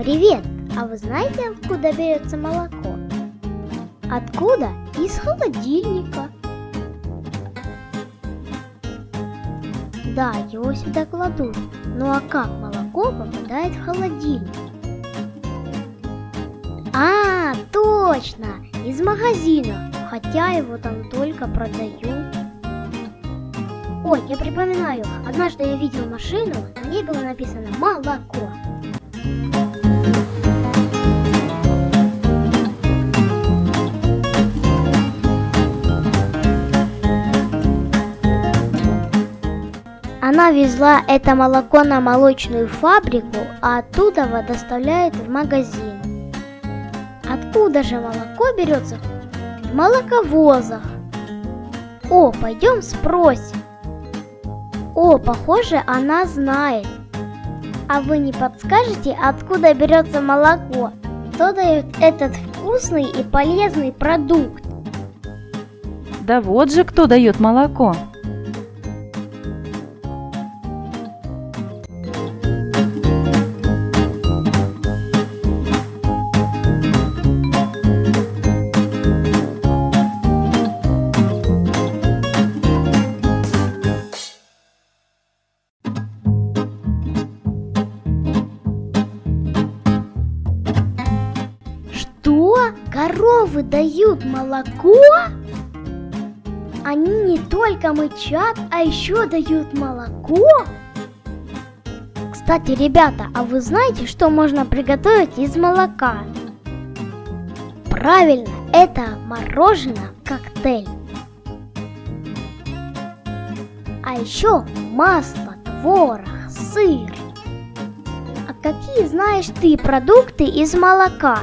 Привет! А вы знаете, откуда берется молоко? Откуда? Из холодильника. Да, его сюда кладут. Ну а как молоко попадает в холодильник? А, точно! Из магазина, хотя его там только продают. Ой, я припоминаю, однажды я видел машину, на ней было написано «молоко». Она везла это молоко на молочную фабрику, а оттуда его доставляют в магазин. Откуда же молоко берется? В молоковозах. О, пойдем спросим. О, похоже, она знает. А вы не подскажете, откуда берется молоко? Кто дает этот вкусный и полезный продукт? Да вот же кто дает молоко. Что? Коровы дают молоко? Они не только мычат, а еще дают молоко? Кстати, ребята, а вы знаете, что можно приготовить из молока? Правильно, это мороженое-коктейль. А еще масло, творог, сыр. А какие знаешь ты продукты из молока?